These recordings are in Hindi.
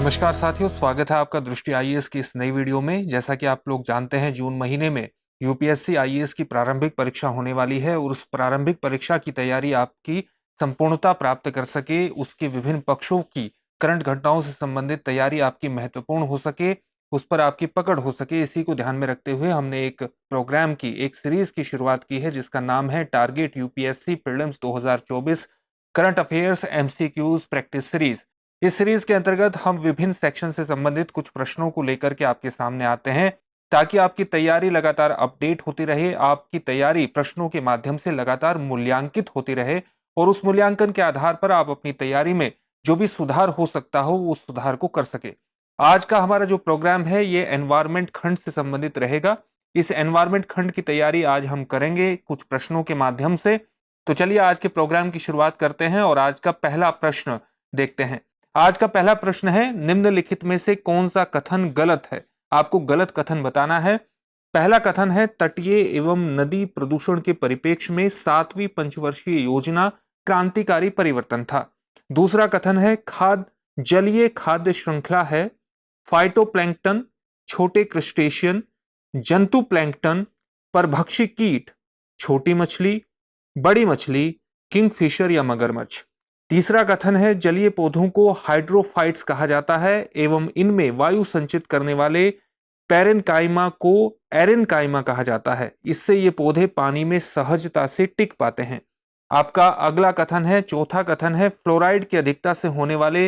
नमस्कार साथियों, स्वागत है आपका दृष्टि आईएएस की इस नई वीडियो में। जैसा कि आप लोग जानते हैं, जून महीने में यूपीएससी आईएएस की प्रारंभिक परीक्षा होने वाली है और उस प्रारंभिक परीक्षा की तैयारी आपकी संपूर्णता प्राप्त कर सके, उसके विभिन्न पक्षों की करंट घटनाओं से संबंधित तैयारी आपकी महत्वपूर्ण हो सके, उस पर आपकी पकड़ हो सके, इसी को ध्यान में रखते हुए हमने एक प्रोग्राम की एक सीरीज की शुरुआत की है जिसका नाम है target UPSC prelims 2024 current affairs MCQs practice series. इस सीरीज के अंतर्गत हम विभिन्न सेक्शन से संबंधित कुछ प्रश्नों को लेकर के आपके सामने आते हैं ताकि आपकी तैयारी लगातार अपडेट होती रहे, आपकी तैयारी प्रश्नों के माध्यम से लगातार मूल्यांकित होती रहे और उस मूल्यांकन के आधार पर आप अपनी तैयारी में जो भी सुधार हो सकता हो उस सुधार को कर सके। आज का हमारा जो प्रोग्राम है ये एनवायरमेंट खंड से संबंधित रहेगा। इस एनवायरमेंट खंड की तैयारी आज हम करेंगे कुछ प्रश्नों के माध्यम से। तो चलिए आज के प्रोग्राम की शुरुआत करते हैं और आज का पहला प्रश्न देखते हैं। आज का पहला प्रश्न है, निम्नलिखित में से कौन सा कथन गलत है? आपको गलत कथन बताना है। पहला कथन है, तटीय एवं नदी प्रदूषण के परिप्रेक्ष्य में 7वीं पंचवर्षीय योजना क्रांतिकारी परिवर्तन था। दूसरा कथन है, जलीय खाद्य श्रृंखला है फाइटोप्लैंक्टन, छोटे क्रस्टेशियन, जंतु प्लैंक्टन, परभक्षी कीट, छोटी मछली, बड़ी मछली, किंगफिशर या मगरमच्छ। तीसरा कथन है, जलीय पौधों को हाइड्रोफाइट्स कहा जाता है एवं इनमें वायु संचित करने वाले पैरेनकाइमा को एरेनकाइमा कहा जाता है। इससे ये पौधे पानी में सहजता से टिक पाते हैं। आपका अगला कथन है, चौथा कथन है, फ्लोराइड की अधिकता से होने वाले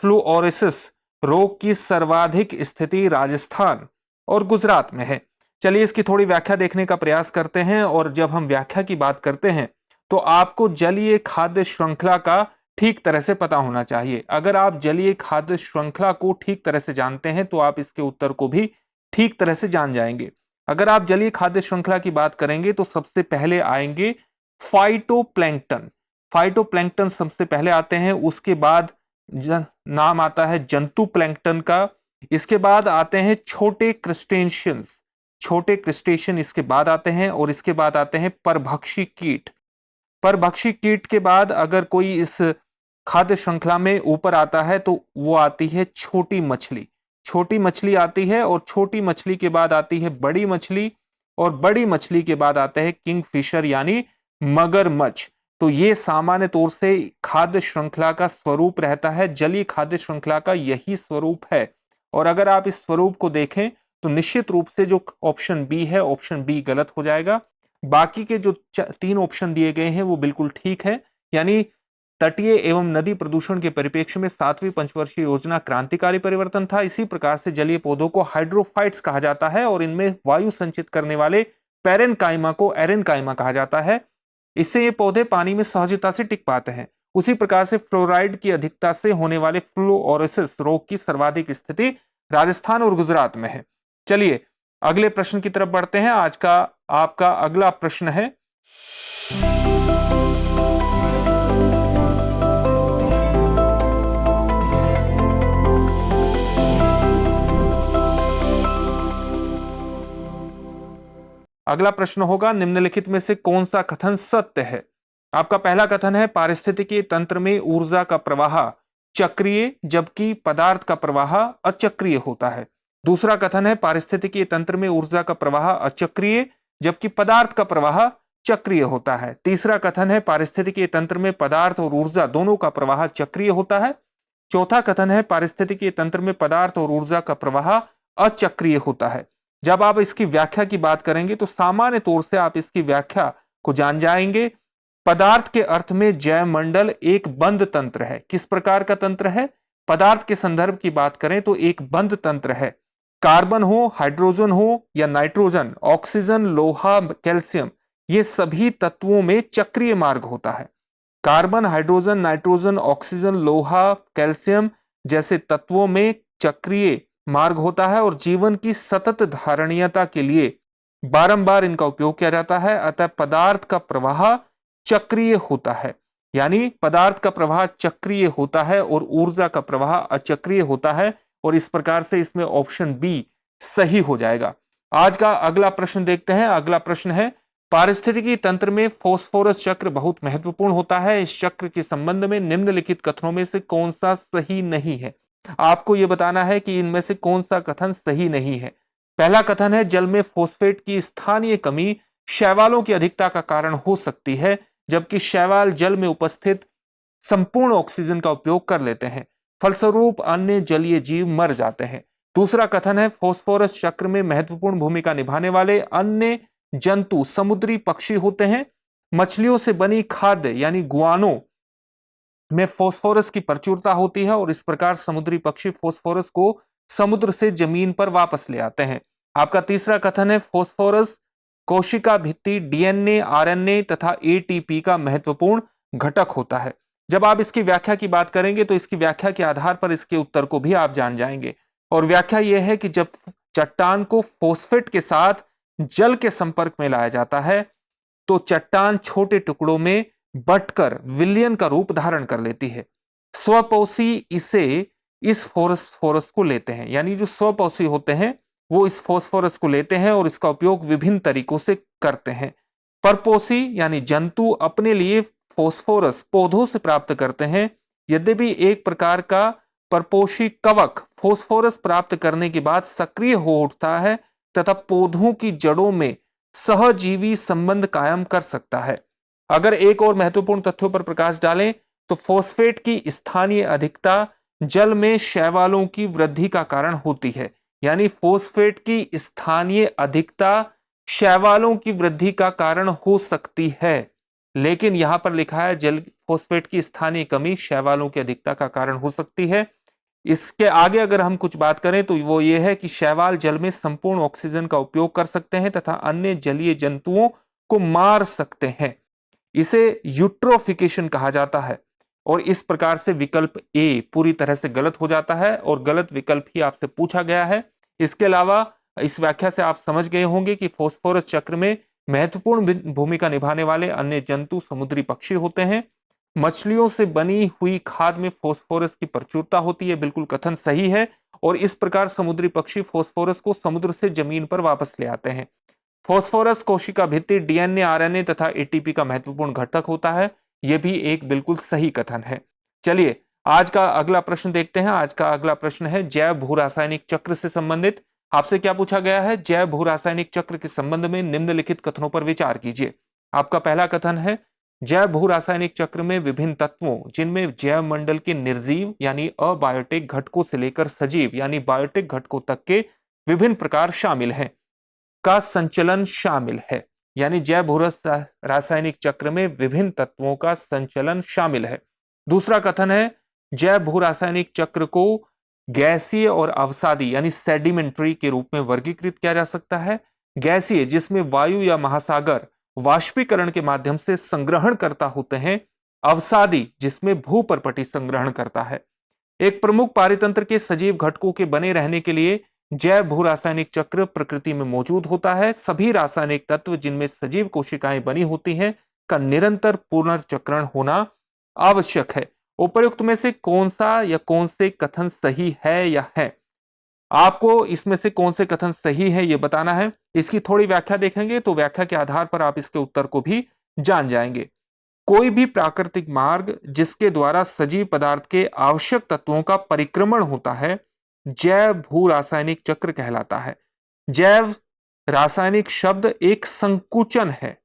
फ्लूओरेसिस रोग की सर्वाधिक स्थिति राजस्थान और गुजरात में है। चलिए इसकी थोड़ी व्याख्या देखने का प्रयास करते हैं और जब हम व्याख्या की बात करते हैं तो आपको जलीय खाद्य श्रृंखला का ठीक तरह से पता होना चाहिए। अगर आप जलीय खाद्य श्रृंखला को ठीक तरह से जानते हैं तो आप इसके उत्तर को भी ठीक तरह से जान जाएंगे। अगर आप जलीय खाद्य श्रृंखला की बात करेंगे तो सबसे पहले आएंगे फाइटोप्लैंक्टन। फाइटोप्लैंक्टन सबसे पहले आते हैं, उसके बाद नाम आता है जंतु प्लैंक्टन का, इसके बाद आते हैं छोटे क्रस्टेशियंस, छोटे क्रस्टेशियन इसके बाद आते हैं और इसके बाद आते हैं परभक्षी कीट। परभक्षी कीट के बाद अगर कोई इस खाद्य श्रृंखला में ऊपर आता है तो वो आती है छोटी मछली। छोटी मछली आती है और छोटी मछली के बाद आती है बड़ी मछली और बड़ी मछली के बाद आता है किंगफिशर यानी मगरमच्छ। तो ये सामान्य तौर से खाद्य श्रृंखला का स्वरूप रहता है, जलीय खाद्य श्रृंखला का यही स्वरूप है। और अगर आप इस स्वरूप को देखें तो निश्चित रूप से जो ऑप्शन बी है, ऑप्शन बी गलत हो जाएगा। बाकी के जो 3 ऑप्शन दिए गए हैं वो बिल्कुल ठीक है। यानी तटीय एवं नदी प्रदूषण के परिप्रेक्ष्य में 7वीं पंचवर्षीय योजना क्रांतिकारी परिवर्तन था। इसी प्रकार से जलीय पौधों को हाइड्रोफाइट्स कहा जाता है और इनमें वायु संचित करने वाले पैरेनकाइमा को एरेनकाइमा कहा जाता है। इससे ये पौधे पानी में सहजता से टिक पाते हैं। उसी प्रकार से फ्लोराइड की अधिकता से होने वाले फ्लूओरेसिस रोग की सर्वाधिक स्थिति राजस्थान और गुजरात में है। चलिए अगले प्रश्न की तरफ बढ़ते हैं। आज का आपका अगला प्रश्न है, अगला प्रश्न होगा, निम्नलिखित में से कौन सा कथन सत्य है? आपका पहला कथन है, पारिस्थितिकीय तंत्र में ऊर्जा का प्रवाह चक्रीय जबकि पदार्थ का प्रवाह अचक्रीय होता है। दूसरा कथन है, पारिस्थितिकीय तंत्र में ऊर्जा का प्रवाह अचक्रीय जबकि पदार्थ का प्रवाह चक्रीय होता है। तीसरा कथन है, पारिस्थितिकीय तंत्र में पदार्थ और ऊर्जा दोनों का प्रवाह चक्रीय होता है। चौथा कथन है, पारिस्थितिकीय तंत्र में पदार्थ और ऊर्जा का प्रवाह अचक्रीय होता है। जब आप इसकी व्याख्या की बात करेंगे तो सामान्य तौर से आप इसकी व्याख्या को जान जाएंगे। पदार्थ के अर्थ में जैवमंडल एक बंद तंत्र है। किस प्रकार का तंत्र है? पदार्थ के संदर्भ की बात करें तो एक बंद तंत्र है। कार्बन हो, हाइड्रोजन हो या नाइट्रोजन, ऑक्सीजन, लोहा, कैल्शियम, ये सभी तत्वों में चक्रीय मार्ग होता है। कार्बन, हाइड्रोजन, नाइट्रोजन, ऑक्सीजन, लोहा, कैल्शियम जैसे तत्वों में चक्रीय मार्ग होता है और जीवन की सतत धारणीयता के लिए बारंबार इनका उपयोग किया जाता है। अतः पदार्थ का प्रवाह चक्रीय होता है, यानी पदार्थ का प्रवाह चक्रीय होता है और ऊर्जा का प्रवाह अचक्रीय होता है और इस प्रकार से इसमें ऑप्शन बी सही हो जाएगा। आज का अगला प्रश्न देखते हैं। अगला प्रश्न है, पारिस्थितिकी तंत्र में फास्फोरस चक्र बहुत महत्वपूर्ण होता है। इस चक्र के संबंध में निम्नलिखित कथनों में से कौन सा सही नहीं है? आपको यह बताना है कि इनमें से कौन सा कथन सही नहीं है। पहला कथन है जल में फॉस्फेट की स्थानीय कमी शैवालों की अधिकता का कारण हो सकती है, जबकि शैवाल जल में उपस्थित संपूर्ण ऑक्सीजन का उपयोग कर लेते हैं, फलस्वरूप अन्य जलीय जीव मर जाते हैं। दूसरा कथन है फास्फोरस चक्र में महत्वपूर्ण भूमिका निभाने वाले अन्य जंतु समुद्री पक्षी होते हैं। मछलियों से बनी खाद्य यानी गुआनो में फास्फोरस की प्रचुरता होती है और इस प्रकार समुद्री पक्षी फास्फोरस को समुद्र से जमीन पर वापस ले आते हैं। आपका तीसरा कथन है फास्फोरस कोशिका भित्ति डीएनए, आरएनए तथा एटीपी का महत्वपूर्ण घटक होता है। जब आप इसकी व्याख्या की बात करेंगे तो इसकी व्याख्या के आधार पर इसके उत्तर को भी आप जान जाएंगे। और व्याख्या यह है कि जब चट्टान को फॉस्फेट के साथ जल के संपर्क में लाया जाता है तो चट्टान छोटे टुकड़ों में बंटकर विलयन का रूप धारण कर लेती है। स्वपोषी इसे इस फास्फोरस को लेते हैं, यानी जो स्वपोषी होते हैं वो इस फास्फोरस को लेते हैं और इसका उपयोग विभिन्न तरीकों से करते हैं। परपोषी यानी जंतु अपने लिए फास्फोरस पौधों से प्राप्त करते हैं। यद्यपि एक प्रकार का परपोषी कवक फास्फोरस प्राप्त करने के बाद सक्रिय हो उठता है तथा पौधों की जड़ों में सहजीवी संबंध कायम कर सकता है। अगर एक और महत्वपूर्ण तथ्यों पर प्रकाश डालें तो फॉस्फेट की स्थानीय अधिकता जल में शैवालों की वृद्धि का कारण होती है, यानी फॉस्फेट की स्थानीय अधिकता शैवालों की वृद्धि का कारण हो सकती है, लेकिन यहां पर लिखा है जल फॉस्फेट की स्थानीय कमी शैवालों की अधिकता का कारण हो सकती है। इसके आगे अगर हम कुछ बात करें तो वो ये है कि शैवाल जल में संपूर्ण ऑक्सीजन का उपयोग कर सकते हैं तथा अन्य जलीय जंतुओं को मार सकते हैं। इसे यूट्रोफिकेशन कहा जाता है और इस प्रकार से विकल्प ए पूरी तरह से गलत हो जाता है और गलत विकल्प ही आपसे पूछा गया है। इसके अलावा इस व्याख्या से आप समझ गए होंगे कि फास्फोरस चक्र में महत्वपूर्ण भूमिका निभाने वाले अन्य जंतु समुद्री पक्षी होते हैं। मछलियों से बनी हुई खाद में फास्फोरस की प्रचुरता होती है, बिल्कुल कथन सही है। और इस प्रकार समुद्री पक्षी फास्फोरस को समुद्र से जमीन पर वापस ले आते हैं। फास्फोरस कोशिका भित्ति डीएनए, आरएनए तथा एटीपी का महत्वपूर्ण घटक होता है, यह भी एक बिल्कुल सही कथन है। चलिए आज का अगला प्रश्न देखते हैं। आज का अगला प्रश्न है जैव भू रासायनिक चक्र से संबंधित। आपसे क्या पूछा गया है? जैव भू रासायनिक चक्र के संबंध में निम्नलिखित कथनों पर विचार कीजिए। आपका पहला कथन है जैव भू रासायनिक चक्र में विभिन्न तत्वों जिनमें जैव मंडल के निर्जीव यानी अबायोटिक घटकों से लेकर सजीव यानी बायोटिक घटकों तक के विभिन्न प्रकार शामिल हैं का संचलन शामिल है, यानी जैव भू रासायनिक चक्र में विभिन्न तत्वों का संचलन शामिल है। दूसरा कथन है जैव भू रासायनिक चक्र को गैसीय और अवसादी यानी सेडिमेंट्री के रूप में वर्गीकृत किया जा सकता है। गैसीय जिसमें वायु या महासागर वाष्पीकरण के माध्यम से संग्रहण करता होते हैं, अवसादी जिसमें भूपर्पटी संग्रहण करता है। एक प्रमुख पारितंत्र के सजीव घटकों के बने रहने के लिए जैव भू रासायनिक चक्र प्रकृति में मौजूद होता है। सभी रासायनिक तत्व जिनमें सजीव कोशिकाएं बनी होती हैं का निरंतर पुनर्चक्रण होना आवश्यक है। उपर्युक्त में से कौन सा या कौन से कथन सही है या है? आपको इसमें से कौन से कथन सही है यह बताना है। इसकी थोड़ी व्याख्या देखेंगे तो व्याख्या के आधार पर आप इसके उत्तर को भी जान जाएंगे। कोई भी प्राकृतिक मार्ग जिसके द्वारा सजीव पदार्थ के आवश्यक तत्वों का परिक्रमण होता है जैव भू रासायनिक चक्र कहलाता है। जैव रासायनिक शब्द एक संकुचन है।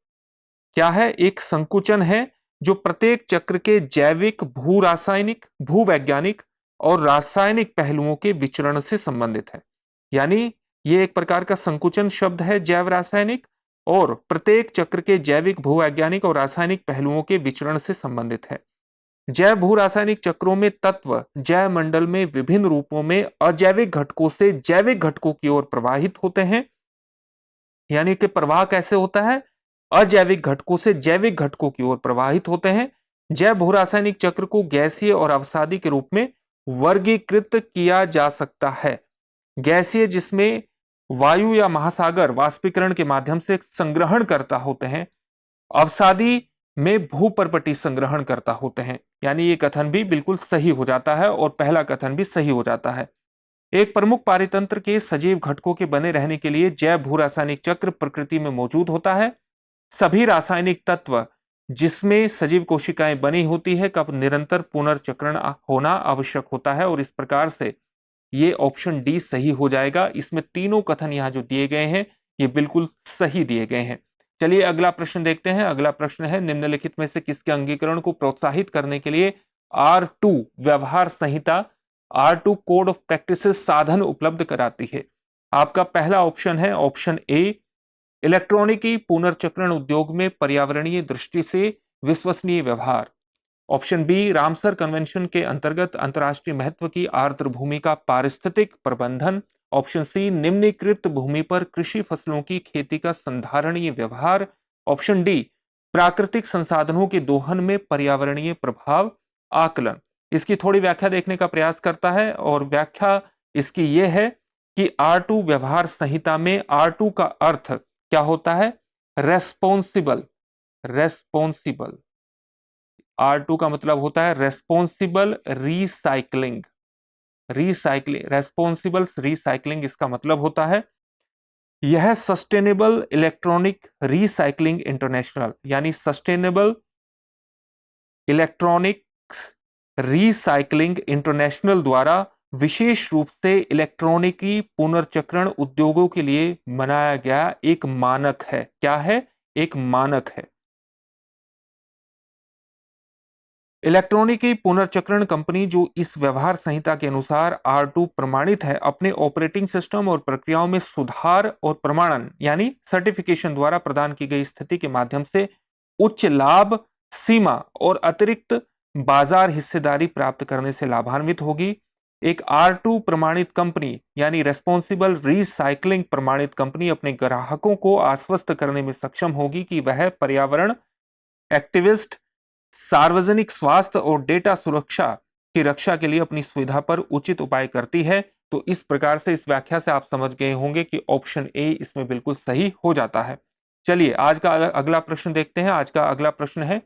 क्या है? एक संकुचन है जो प्रत्येक चक्र के जैविक, भू रासायनिक, भूवैज्ञानिक और रासायनिक पहलुओं के विचरण से संबंधित है। यानी यह एक प्रकार का संकुचन शब्द है जैव रासायनिक और प्रत्येक चक्र के जैविक, भूवैज्ञानिक और रासायनिक पहलुओं के विचरण से संबंधित है। जैव भू रासायनिक चक्रों में तत्व जैव मंडल में विभिन्न रूपों में अजैविक घटकों से जैविक घटकों की ओर प्रवाहित होते हैं। यानी कि प्रवाह कैसे होता है? अजैविक घटकों से जैविक घटकों की ओर प्रवाहित होते हैं। जैव भू रासायनिक चक्र को गैसीय और अवसादी के रूप में वर्गीकृत किया जा सकता है। गैसीय जिसमें वायु या महासागर वाष्पीकरण के माध्यम से संग्रहण करता होते हैं। अवसादी में भूपर्पटी संग्रहण करता होते हैं। यानी ये कथन भी बिल्कुल सही हो जाता है और पहला कथन भी सही हो जाता है। एक प्रमुख पारितंत्र के सजीव घटकों के बने रहने के लिए जैव भू रासायनिक चक्र प्रकृति में मौजूद होता है। सभी रासायनिक तत्व जिसमें सजीव कोशिकाएं बनी होती है का निरंतर पुनर्चक्रण होना आवश्यक होता है, और इस प्रकार से ये ऑप्शन डी सही हो जाएगा। इसमें तीनों कथन यहाँ जो दिए गए हैं ये बिल्कुल सही दिए गए हैं। चलिए अगला प्रश्न देखते हैं। अगला प्रश्न है, निम्नलिखित में से किसके अंगीकरण को प्रोत्साहित करने के लिए R2 व्यवहार संहिता R2 कोड ऑफ प्रैक्टिसेस साधन उपलब्ध कराती है? आपका पहला ऑप्शन है ऑप्शन ए, इलेक्ट्रॉनिकी पुनर्चक्रण उद्योग में पर्यावरणीय दृष्टि से विश्वसनीय व्यवहार। ऑप्शन बी, रामसर कन्वेंशन के अंतर्गत अंतर्राष्ट्रीय महत्व की आर्द्र भूमि का पारिस्थितिक प्रबंधन। ऑप्शन सी, निम्नीकृत भूमि पर कृषि फसलों की खेती का संधारणीय व्यवहार। ऑप्शन डी, प्राकृतिक संसाधनों के दोहन में पर्यावरणीय प्रभाव आकलन। इसकी थोड़ी व्याख्या देखने का प्रयास करता है, और व्याख्या इसकी यह है कि R2 व्यवहार संहिता में R2 का अर्थ क्या होता है? रेस्पॉन्सिबल। रेस्पॉन्सिबल R2 का मतलब होता है responsible recycling. Recycling, responsible recycling इसका मतलब होता है। यह सस्टेनेबल इलेक्ट्रॉनिक रिसाइकलिंग इंटरनेशनल यानी सस्टेनेबल इलेक्ट्रॉनिक्स रिसाइकलिंग इंटरनेशनल द्वारा विशेष रूप से इलेक्ट्रॉनिकी पुनर्चक्रण उद्योगों के लिए बनाया गया एक मानक है। क्या है? एक मानक है। इलेक्ट्रॉनिकी पुनर्चक्रण कंपनी जो इस व्यवहार संहिता के अनुसार R2 प्रमाणित है, अपने ऑपरेटिंग सिस्टम और प्रक्रियाओं में सुधार और प्रमाणन यानी सर्टिफिकेशन द्वारा प्रदान की गई स्थिति के माध्यम से उच्च लाभ सीमा और अतिरिक्त बाजार हिस्सेदारी प्राप्त करने से लाभान्वित होगी। एक R2 प्रमाणित कंपनी यानी रेस्पॉन्सिबल रिसाइकलिंग प्रमाणित कंपनी अपने ग्राहकों को आश्वस्त करने में सक्षम होगी कि वह पर्यावरण एक्टिविस्ट, सार्वजनिक स्वास्थ्य और डेटा सुरक्षा की रक्षा के लिए अपनी सुविधा पर उचित उपाय करती है। तो इस प्रकार से इस व्याख्या से आप समझ गए होंगे कि ऑप्शन ए इसमें बिल्कुल सही हो जाता है। चलिए आज का अगला प्रश्न देखते हैं। आज का अगला प्रश्न है,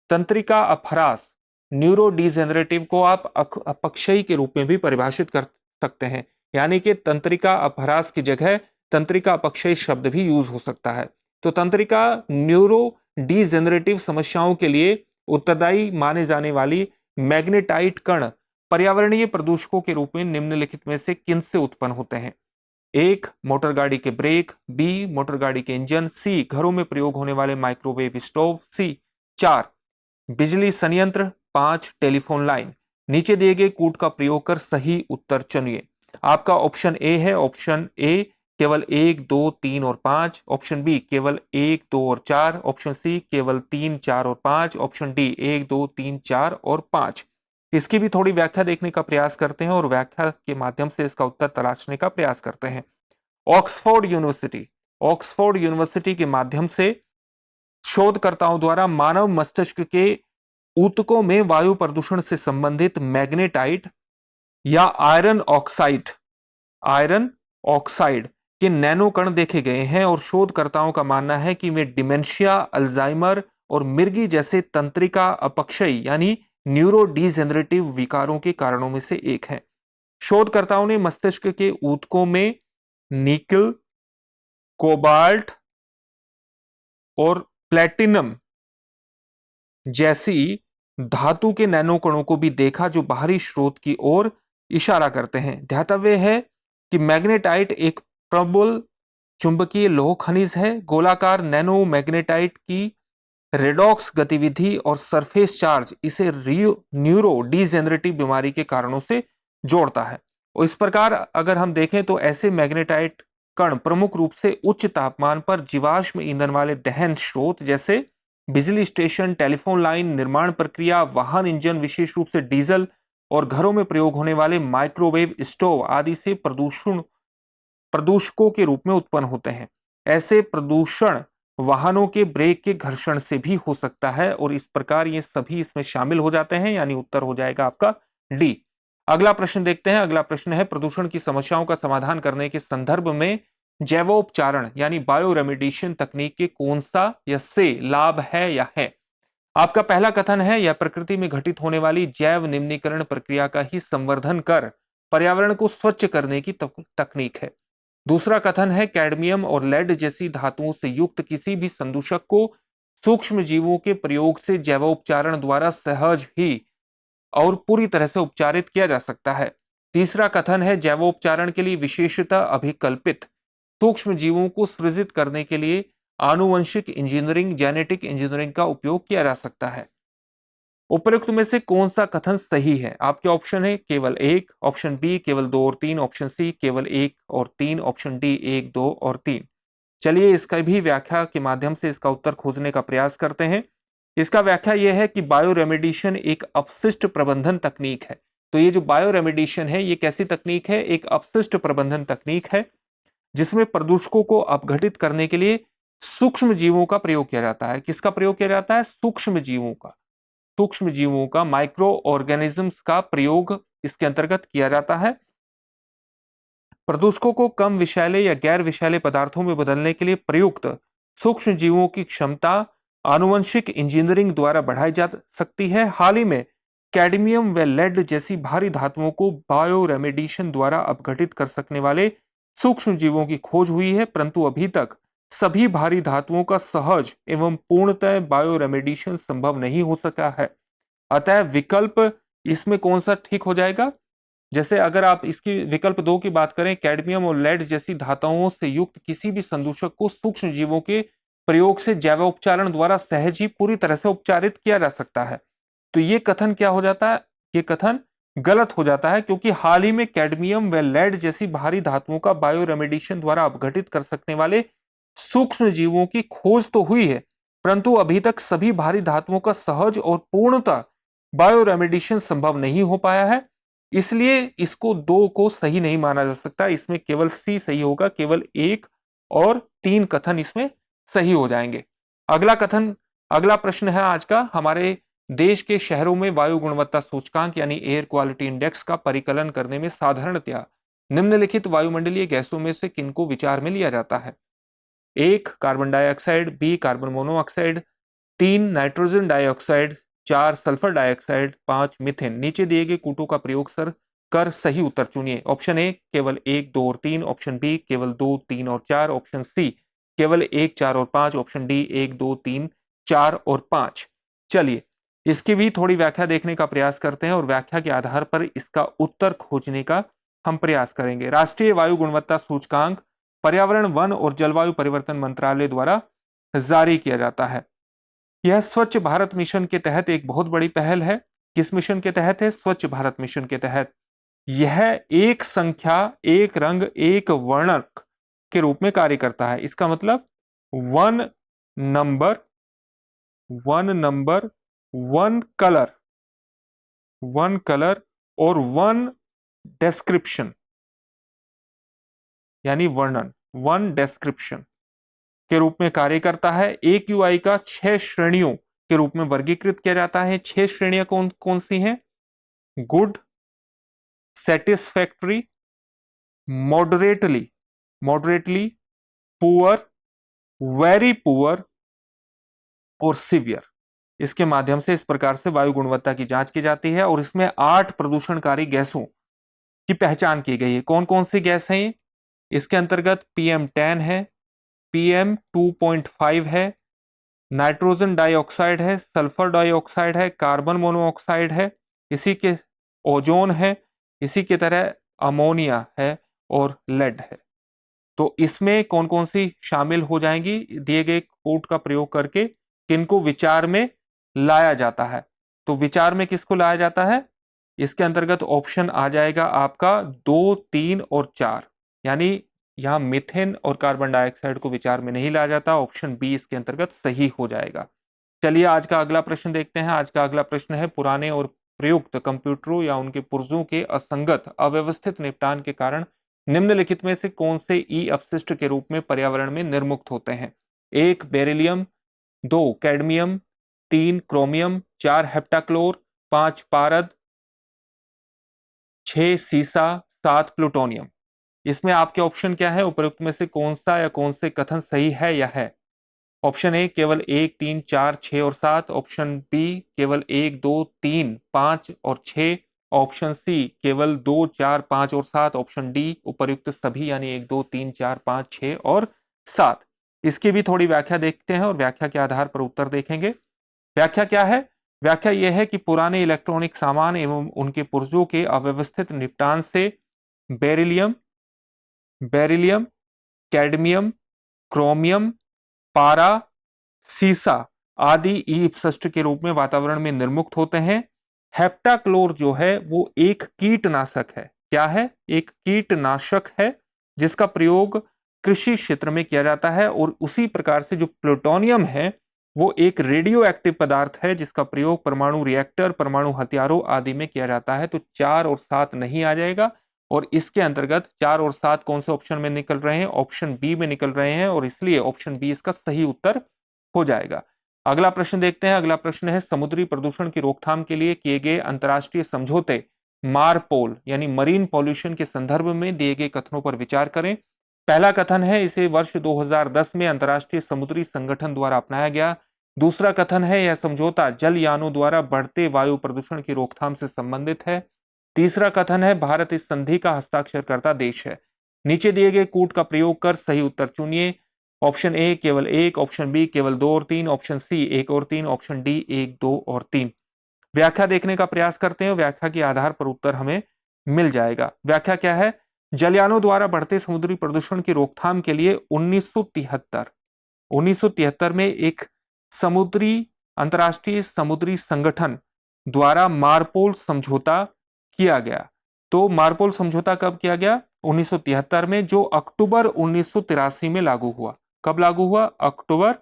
तंत्रिका अपह्रास न्यूरो डिजेनरेटिव को आप अपक्षयी के रूप में भी परिभाषित कर सकते हैं, यानी कि तंत्रिका अपह्रास की जगह तंत्रिका अपक्षयी शब्द भी यूज हो सकता है। तो तंत्रिका न्यूरो डिजेनरेटिव समस्याओं के लिए उत्तरदायी माने जाने वाली मैग्नेटाइट कण पर्यावरणीय प्रदूषकों के रूप में निम्नलिखित में से किन से उत्पन्न होते हैं? एक, मोटर गाड़ी के ब्रेक। बी, मोटर गाड़ी के इंजन। सी, घरों में प्रयोग होने वाले माइक्रोवेव स्टोव। सी, 4, बिजली संयंत्र। 5, टेलीफोन लाइन। नीचे दिए गए कूट का प्रयोग कर सही उत्तर चुनिए। आपका ऑप्शन ए है, ऑप्शन ए केवल 1, 2, 3 और 5। ऑप्शन बी केवल 1, 2 और 4। ऑप्शन सी केवल 3, 4 और 5। ऑप्शन डी 1, 2, 3, 4 और 5। इसकी भी थोड़ी व्याख्या देखने का प्रयास करते हैं और व्याख्या के माध्यम से इसका उत्तर तलाशने का प्रयास करते हैं। ऑक्सफोर्ड यूनिवर्सिटी के माध्यम से शोधकर्ताओं द्वारा मानव मस्तिष्क के ऊतकों में वायु प्रदूषण से संबंधित मैग्नेटाइट या आयरन ऑक्साइड के नैनो कण देखे गए हैं, और शोधकर्ताओं का मानना है कि वे डिमेंशिया, अल्जाइमर और मिर्गी जैसे तंत्रिका अपक्षयी यानी न्यूरो डिजेनरेटिव विकारों के कारणों में से एक है। शोधकर्ताओं ने मस्तिष्क के ऊतकों में निकल, कोबाल्ट और प्लेटिनम जैसी धातु के नैनो कणों को भी देखा जो बाहरी स्रोत की ओर इशारा करते हैं। ध्यातव्य है कि मैग्नेटाइट एक प्रबल चुंबकीय लौह खनिज है। गोलाकार नैनो मैग्नेटाइट की रेडॉक्स गतिविधि और सरफेस चार्ज इसे न्यूरो डिजेनरेटिव बीमारी के कारणों से जोड़ता है। और इस प्रकार अगर हम देखें तो ऐसे मैग्नेटाइट कण प्रमुख रूप से उच्च तापमान पर जीवाश्म ईंधन वाले दहन स्रोत जैसे बिजली स्टेशन, टेलीफोन लाइन, निर्माण प्रक्रिया, वाहन इंजन विशेष रूप से डीजल और घरों में प्रयोग होने वाले माइक्रोवेव स्टोव आदि से प्रदूषकों के रूप में उत्पन्न होते हैं। ऐसे प्रदूषण वाहनों के ब्रेक के घर्षण से भी हो सकता है, और इस प्रकार ये सभी इसमें शामिल हो जाते हैं, यानी उत्तर हो जाएगा आपका डी। अगला प्रश्न देखते हैं। अगला प्रश्न है, प्रदूषण की समस्याओं का समाधान करने के संदर्भ में जैवोपचारण यानी बायो रेमेडिएशन तकनीक के कौन सा या से लाभ है या है? आपका पहला कथन है, यह प्रकृति में घटित होने वाली जैव निम्नीकरण प्रक्रिया का ही संवर्धन कर पर्यावरण को स्वच्छ करने की तकनीक है। दूसरा कथन है, कैडमियम और लेड जैसी धातुओं से युक्त किसी भी संदूषक को सूक्ष्म जीवों के प्रयोग से जैवोपचारण द्वारा सहज ही और पूरी तरह से उपचारित किया जा सकता है। तीसरा कथन है जैवोपचारण के लिए विशेषतः अभिकल्पित सूक्ष्म जीवों को सृजित करने के लिए आनुवंशिक इंजीनियरिंग जेनेटिक इंजीनियरिंग का उपयोग किया जा सकता है। उपरोक्त में से कौन सा कथन सही है? आपके ऑप्शन है केवल एक, ऑप्शन बी केवल दो और तीन, ऑप्शन सी केवल एक और तीन, ऑप्शन डी एक, दो और तीन। चलिए इसका भी व्याख्या के माध्यम से इसका उत्तर खोजने का प्रयास करते हैं। इसका व्याख्या यह है कि बायो रेमेडिएशन एक अपशिष्ट प्रबंधन तकनीक है। तो ये जो बायो रेमेडिएशन है ये कैसी तकनीक है? एक अपशिष्ट प्रबंधन तकनीक है जिसमें प्रदूषकों को अपघटित करने के लिए सूक्ष्म जीवों का प्रयोग किया जाता है। किसका प्रयोग किया जाता है? सूक्ष्म जीवों का। सूक्ष्म जीवों का, माइक्रो ऑर्गेनिजम्स का प्रयोग इसके अंतर्गत किया जाता है। प्रदूषकों को कम विषैले या गैर विषैले पदार्थों में बदलने के लिए प्रयुक्त सूक्ष्म जीवों की क्षमता आनुवंशिक इंजीनियरिंग द्वारा बढ़ाई जा सकती है। हाल ही में कैडमियम व लेड जैसी भारी धातुओं को बायो रेमेडिएशन द्वारा अपघटित कर सकने वाले सूक्ष्म जीवों की खोज हुई है, परंतु अभी तक सभी भारी धातुओं का सहज एवं पूर्णतः बायो रेमेडिएशन संभव नहीं हो सका है। अतः विकल्प इसमें कौन सा ठीक हो जाएगा? जैसे अगर आप इसकी विकल्प दो की बात करें, कैडमियम और लेड जैसी धातुओं से युक्त किसी भी संदूषक को सूक्ष्म जीवों के प्रयोग से जैवोपचारण द्वारा सहज ही पूरी तरह से उपचारित किया जा सकता है। तो ये कथन क्या हो जाता है? ये कथन गलत हो जाता है, क्योंकि हाल ही में कैडमियम व लेड जैसी भारी धातुओं का बायो रेमेडिएशन द्वारा अपघटित कर सकने वाले सूक्ष्म जीवों की खोज तो हुई है, परंतु अभी तक सभी भारी धातुओं का सहज और पूर्णतः बायो रेमेडिएशन संभव नहीं हो पाया है। इसलिए इसको दो को सही नहीं माना जा सकता। इसमें केवल सी सही होगा, केवल एक और तीन कथन इसमें सही हो जाएंगे। अगला कथन, अगला प्रश्न है आज का, हमारे देश के शहरों में वायु गुणवत्ता सूचकांक यानी एयर क्वालिटी इंडेक्स का परिकलन करने में साधारणतया निम्नलिखित वायुमंडलीय गैसों में से किनको विचार में लिया जाता है? एक carbon dioxide, B carbon monoxide, तीन नाइट्रोजन डाइऑक्साइड, चार सल्फर डाइऑक्साइड, पांच मीथेन। नीचे दिए गए कूटों का प्रयोग कर सही उत्तर चुनिए। ऑप्शन ए केवल एक, दो और तीन, ऑप्शन बी केवल दो, तीन और चार, ऑप्शन सी केवल एक, चार और पांच, ऑप्शन डी एक, दो, तीन, चार और पांच। चलिए इसकी भी थोड़ी व्याख्या देखने का प्रयास करते हैं और व्याख्या के आधार पर इसका उत्तर खोजने का हम प्रयास करेंगे। राष्ट्रीय वायु गुणवत्ता सूचकांक पर्यावरण, वन और जलवायु परिवर्तन मंत्रालय द्वारा जारी किया जाता है। यह स्वच्छ भारत मिशन के तहत एक बहुत बड़ी पहल है। किस मिशन के तहत है? स्वच्छ भारत मिशन के तहत। यह एक संख्या, एक रंग, एक वर्णक के रूप में कार्य करता है। इसका मतलब one number, one number, one colour, one colour और वन डेस्क्रिप्शन यानी वर्णन, वन डेस्क्रिप्शन के रूप में कार्य करता है। AQI का 6 श्रेणियों के रूप में वर्गीकृत किया जाता है। 6 श्रेणियां कौन कौन सी हैं? Good, satisfactory, moderately, moderately, poor, very poor और सिवियर। इसके माध्यम से इस प्रकार से वायु गुणवत्ता की जांच की जाती है और इसमें 8 प्रदूषणकारी गैसों की पहचान की गई है। कौन कौन सी गैस है? इसके अंतर्गत PM10 है, PM2.5 है, नाइट्रोजन डाइऑक्साइड है, सल्फर डाइऑक्साइड है, कार्बन मोनोऑक्साइड है, इसी के ओजोन है, इसी की तरह अमोनिया है और लेड है। तो इसमें कौन कौन सी शामिल हो जाएंगी दिए गए कोड का प्रयोग करके, किनको विचार में लाया जाता है? तो विचार में किसको लाया जाता है? इसके अंतर्गत ऑप्शन आ जाएगा आपका 2, 3 और 4, यानी यहां मीथेन और कार्बन डाइऑक्साइड को विचार में नहीं लाया जाता। ऑप्शन बी इसके अंतर्गत सही हो जाएगा। चलिए आज का अगला प्रश्न देखते हैं। आज का अगला प्रश्न है, पुराने और प्रयुक्त कंप्यूटरों या उनके पुर्जों के असंगत अव्यवस्थित निपटान के कारण निम्नलिखित में से कौन से ई अपशिष्ट के रूप में पर्यावरण में निर्मुक्त होते हैं? एक बेरिलियम, दो कैडमियम, तीन क्रोमियम, चार हेप्टाक्लोर, पांच पारद, छह सीसा, सात प्लूटोनियम। इसमें आपके ऑप्शन क्या है? उपरोक्त में से कौन सा या कौन से कथन सही है या है? ऑप्शन ए केवल एक, तीन, चार, छह और सात, ऑप्शन बी केवल एक, दो, तीन, पांच और छह, ऑप्शन सी केवल दो, चार, पांच और सात, ऑप्शन डी उपर्युक्त सभी यानी एक, दो, तीन, चार, पांच, छह और सात। इसकी भी थोड़ी व्याख्या देखते हैं और व्याख्या के आधार पर उत्तर देखेंगे। व्याख्या क्या है? व्याख्या यह है कि पुराने इलेक्ट्रॉनिक सामान एवं उनके पुर्जों के अव्यवस्थित निपटान से बेरिलियम, कैडमियम, क्रोमियम, पारा, सीसा आदि ई अपशिष्ट के रूप में वातावरण में निर्मुक्त होते हैं। हेप्टाक्लोर जो है वो एक कीटनाशक है। क्या है? एक कीटनाशक है जिसका प्रयोग कृषि क्षेत्र में किया जाता है। और उसी प्रकार से जो प्लूटोनियम है वो एक रेडियो एक्टिव पदार्थ है जिसका प्रयोग परमाणु रिएक्टर, परमाणु हथियारों आदि में किया जाता है। तो 4 और 7 नहीं आ जाएगा। और इसके अंतर्गत 4 और 7 कौन से ऑप्शन में निकल रहे हैं? ऑप्शन बी में निकल रहे हैं और इसलिए ऑप्शन बी इसका सही उत्तर हो जाएगा। अगला प्रश्न देखते हैं। अगला प्रश्न है समुद्री प्रदूषण की रोकथाम के लिए किए गए अंतर्राष्ट्रीय समझौते मारपोल यानी मरीन पॉल्यूशन के संदर्भ में दिए गए कथनों पर विचार करें। पहला कथन है इसे वर्ष 2010 में अंतर्राष्ट्रीय समुद्री संगठन द्वारा अपनाया गया। दूसरा कथन है यह समझौता जलयानों द्वारा बढ़ते वायु प्रदूषण की रोकथाम से संबंधित है। तीसरा कथन है भारत इस संधि का हस्ताक्षरकर्ता देश है। नीचे दिए गए कूट का प्रयोग कर सही उत्तर चुनिए। ऑप्शन ए केवल 1, ऑप्शन बी केवल 2 और 3, ऑप्शन सी 1 और 3, ऑप्शन डी 1, 2 और 3। व्याख्या देखने का प्रयास करते हैं। व्याख्या के आधार पर उत्तर हमें मिल जाएगा। व्याख्या क्या है? जलयानों द्वारा बढ़ते समुद्री प्रदूषण की रोकथाम के लिए 1973 में एक अंतर्राष्ट्रीय समुद्री संगठन द्वारा मारपोल समझौता किया गया। तो मारपोल समझौता कब किया गया? 1973 में, जो अक्टूबर 1983 में लागू हुआ। कब लागू हुआ? अक्टूबर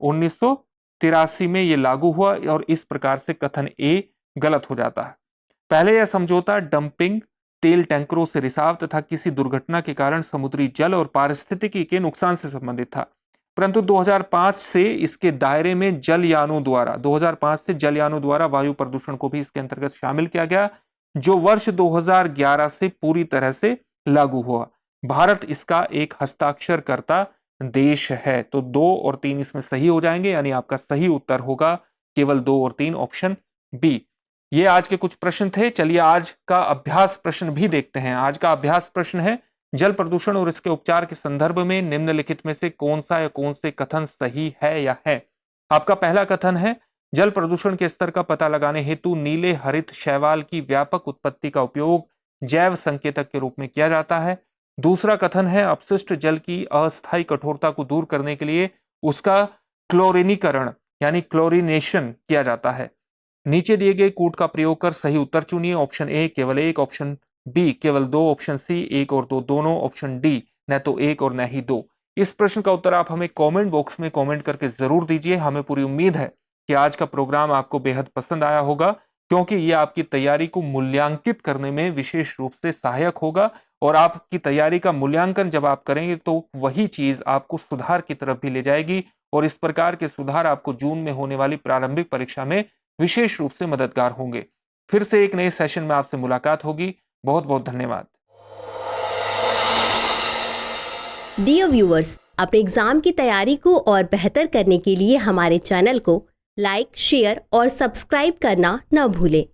1983 में यह लागू हुआ। और इस प्रकार से कथन ए गलत हो जाता है। पहले यह समझौता डंपिंग, तेल टैंकरों से रिसाव तथा किसी दुर्घटना के कारण समुद्री जल और पारिस्थितिकी के नुकसान से संबंधित था। परंतु 2005 से इसके दायरे में 2005 से जलयानों द्वारा वायु प्रदूषण को भी इसके अंतर्गत शामिल किया गया, जो वर्ष 2011 से पूरी तरह से लागू हुआ। भारत इसका एक हस्ताक्षरकर्ता देश है। तो 2 और 3 इसमें सही हो जाएंगे, यानी आपका सही उत्तर होगा केवल 2 और 3, ऑप्शन बी। ये आज के कुछ प्रश्न थे। चलिए आज का अभ्यास प्रश्न भी देखते हैं। आज का अभ्यास प्रश्न है जल प्रदूषण और इसके उपचार के संदर्भ में निम्नलिखित में से कौन सा या कौन से कथन सही है या है। आपका पहला कथन है जल प्रदूषण के स्तर का पता लगाने हेतु नीले हरित शैवाल की व्यापक उत्पत्ति का उपयोग जैव संकेतक के रूप में किया जाता है। दूसरा कथन है अपशिष्ट जल की अस्थायी कठोरता को दूर करने के लिए उसका क्लोरीनीकरण यानी क्लोरीनेशन किया जाता है। नीचे दिए गए कूट का प्रयोग कर सही उत्तर चुनिए। ऑप्शन ए केवल 1, ऑप्शन बी केवल 2, ऑप्शन सी 1 और 2 दोनों, ऑप्शन डी न तो 1 और न ही 2। इस प्रश्न का उत्तर आप हमें कमेंट बॉक्स में कमेंट करके जरूर दीजिए। हमें पूरी उम्मीद है कि आज का प्रोग्राम आपको बेहद पसंद आया होगा, क्योंकि यह आपकी तैयारी को मूल्यांकित करने में विशेष रूप से सहायक होगा। और आपकी तैयारी का मूल्यांकन जब आप करेंगे तो वही चीज आपको सुधार की तरफ भी ले जाएगी और इस प्रकार के सुधार आपको जून में होने वाली प्रारंभिक परीक्षा में विशेष रूप से मददगार होंगे। फिर से एक नए सेशन में आपसे मुलाकात होगी। बहुत बहुत धन्यवाद। डियर व्यूअर्स, अपने एग्जाम की तैयारी को और बेहतर करने के लिए हमारे चैनल को लाइक, शेयर और सब्सक्राइब करना न भूलें।